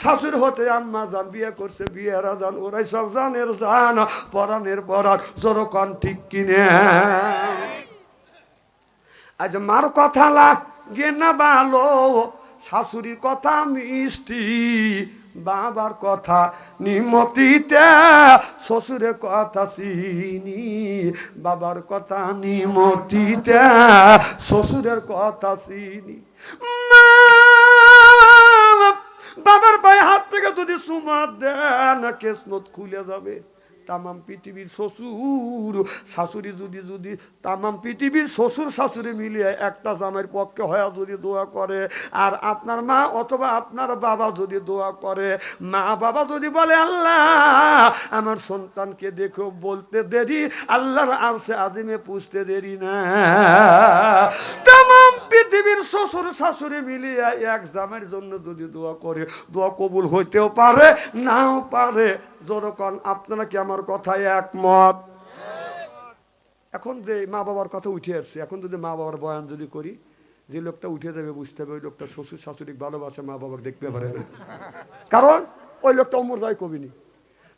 শাশুর হতে আম্মা জান, বিয়ে করছে বিয়েরা জান, ওরাই সব জানের জান, পরাণের পরাণ, জোরকন ঠিক কিনে। আজ মার কথা লাগে না ভালো, শাশুড়ির কথা মিষ্টি, বাবার কথা নিমতিতে, শ্বশুরের কথা চিনি, বাবার কথা নিমতিতে, শ্বশুরের কথা চিনি। বাবার পায়ে হাত থেকে যদি চুমা দেন, কেসমত খুলে যাবে। তামাম পৃথিবীর শ্বশুর শাশুড়ি যদি তামাম পৃথিবীর শ্বশুর শাশুড়ি মিলিয়ে একটা জামাইয়ের পক্ষে হয়ে যদি দোয়া করে, আর আপনার মা অথবা আপনার বাবা যদি দোয়া করে, মা বাবা যদি বলে আল্লাহ আমার সন্তানকে দেখো, বলতে দেরি আল্লাহর আরশে আজিমে পুষতে দেরি না। তামাম পৃথিবীর শ্বশুর শাশুড়ি মিলিয়ে এক জামাইয়ের জন্য যদি দোয়া করে, দোয়া কবুল হইতেও পারে নাও পারে। যখন আপনারা কি আমার কথায় একমত? এখন যে মা বাবার কথা উঠে আসছে, এখন যদি মা বাবার বয়ান যদি করি, যে লোকটা উঠে যাবে বুঝতে হবে ওই লোকটা শ্বশুর শাশুড়ি ভালোবাসে, মা বাবার দেখতে পারে না, কারণ ওই লোকটা অমর যায় কবিনি।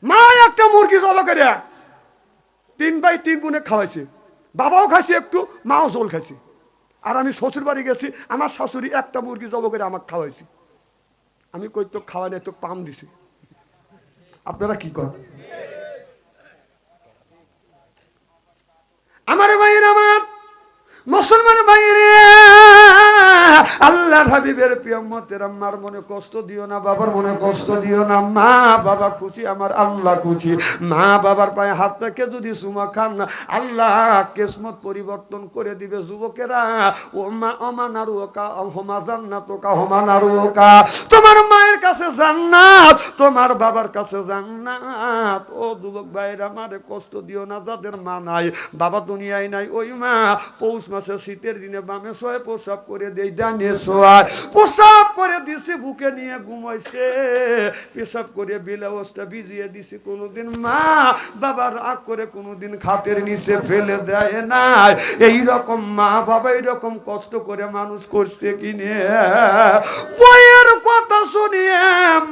মা একটা মুরগি জবা করে 3 ভাই 3 বোনে খাওয়াইছে, বাবাও খাইছে একটু, মাও জল খাইছে। আর আমি শ্বশুর বাড়ি গেছি, আমার শাশুড়ি একটা মুরগি জবা করে আমাকে খাওয়াইছে। আমি কই তো খাওয়াই নাই, তো পাম দিছে। আপনারা কি করেন? আমার ভাইয়ের, আমার মুসলমান ভাইয়েরে, আল্লাহর হাবিবের প্রিয় উম্মতের, আম্মার মনে কষ্ট দিও না, বাবার মনে কষ্ট দিও না। মা বাবা খুশি, আমার আল্লাহ খুশি। মা বাবার পায়ে হাত রেখে যদি চুমা খান না, আল্লাহ কিসমত পরিবর্তন করে দিবে। যুবকেরা, ও মা অমানারুকা হোমা জান্নাতুকা হোমানারুকা, তোমার মায়ের কাছে জান্নাত, তোমার বাবার কাছে জান্নাত। ও যুবক ভাইরা, আমারে কষ্ট দিও না, যাদের মা নাই বাবা দুনিয়ায় নাই, ওই মা পৌষ মাসে শীতের দিনে বামে শোয়ে প্রসাব করে দেই, ডানে শোয়া হয়। প্রসাব করে দিছি, বুকে নিয়ে ঘুমাইছে, পেশাব করে ব্লাউজটা ভিজিয়ে দিছি। কোনোদিন মা বাবা রাগ করে কোনোদিন খাটের নিচে ফেলে দেয় নাই। এইরকম মা বাবা এইরকম কষ্ট করে মানুষ করছে কিনে। বইয়ের কথা শুনিয়ে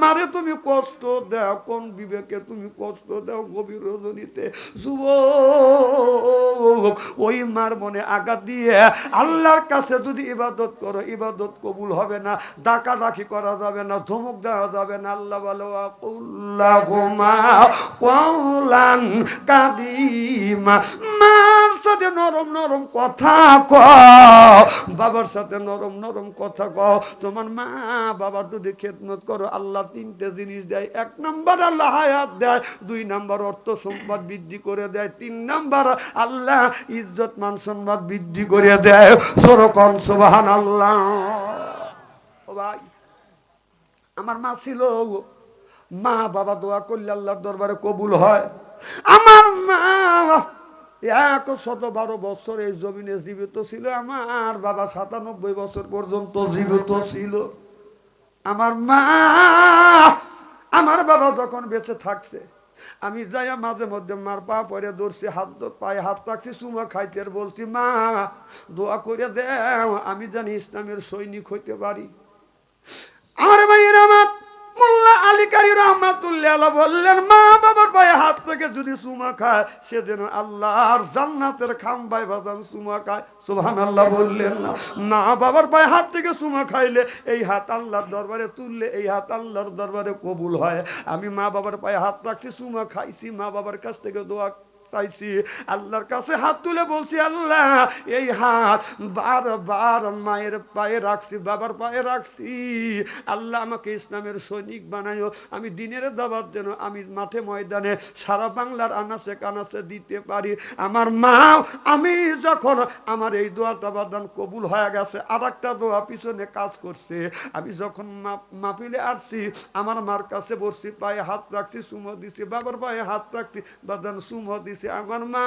মারে তুমি কষ্ট দাও, কোন বিবেকে তুমি কষ্ট দাও গভীর রজনীতে? যুবক, ওই মার মনে আঘাত দিয়ে আল্লাহর কাছে যদি ইবাদত করো, ইবাদত কবুল হবে না, ডাকাডাকি করা যাবে না, ধমক দেওয়া যাবে না। আল্লাহ বলো আল্লাহুম্মা কওলান কাদিমা, মার সাথে নরম নরম কথা কও, বাবার সাথে নরম নরম কথা কও। তোমার মা বাবার যদি খেদমত করো, আল্লাহ তিনটে জিনিস দেয়। 1 নাম্বার আল্লাহ হায়াত দেয়, 2 নাম্বার অর্থ সম্পদ বৃদ্ধি করে দেয়, 3 নাম্বার আল্লাহ ইজ্জত মান সম্মান বৃদ্ধি করে দেয়। সরকন সুবহানাল্লাহ। ও ভাই, আমার মা ছিল, মা বাবা দোয়া করলে আল্লাহর দরবারে কবুল হয়। আমার মা 112 বছর এই জমিনে জীবিত ছিল। আমার বাবা 97 বছর পর্যন্ত জীবিত ছিল। আমার মা, আমার বাবা যখন বেঁচে থাকছে, আমি যাইয়া মাঝে মধ্যে মার পা পরে ধরছি, পায়ে হাত রাখছি, চুমা খাইছি, আর বলছি মা দোয়া করে দেও আমি জানি ইসলামের সৈনিক হইতে পারি। আমার ভাইয়ের আমার মোল্লা আলী কারি রহমাতুল্লাহ আলাইহি বললেন, মা বাবার পায়ে হাত থেকে যদি চুমা খায়, সে যেন আল্লাহর জান্নাতের খাম্বায় বাদাম চুমা খায়। সুবহানাল্লাহ বললেন না? মা বাবার পায়ে হাত থেকে চুমা খাইলে এই হাত আল্লাহর দরবারে তুললে এই হাত আল্লাহর দরবারে কবুল হয়। আমি মা বাবার পায়ে হাত রাখছি, চুমা খাইছি, মা বাবার কাছ থেকে দোয়া চাইছি, আল্লাহর কাছে হাত তুলে বলছি, আল্লাহ এই হাত বারবার মায়ের পায়ে রাখছি, বাবার পায়ে রাখছি, আল্লাহ আমাকে ইসলামের সৈনিক বানায়ো। আমি দিনের দাওয়াত যেন আমি মাঠে ময়দানে সারা বাংলার আনাচে কানাচে দিতে পারি। আমার মা, আমি যখন আমার এই দোয়াটা বাদান কবুল হয়ে গেছে, আর একটা দোয়া পিছনে কাজ করছে। আমি যখন মাহফিলে আসছি, আমার মার কাছে বসছি, পায়ে হাত রাখছি, চুমো দিছি, বাবার পায়ে হাত রাখছি, বাদান চুমো দিছি। আমার মা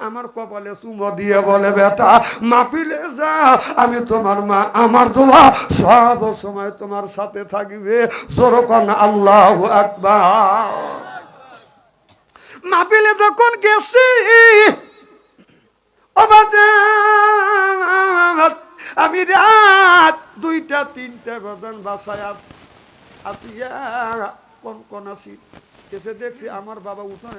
আমার কপালে চুমো দিয়ে বলে, বেটা মাহফিলে যা, আমি তোমার মা, আমার দোয়া সব সময় তোমার সাথে থাকবে। জোরকন আল্লাহু আকবার। মাহফিলে যখন গেছি, আমি রাত 2টা-3টা বাজান বাসায় আসিয়া কোন আসি এসে দেখছি আমার বাবা উঠোনে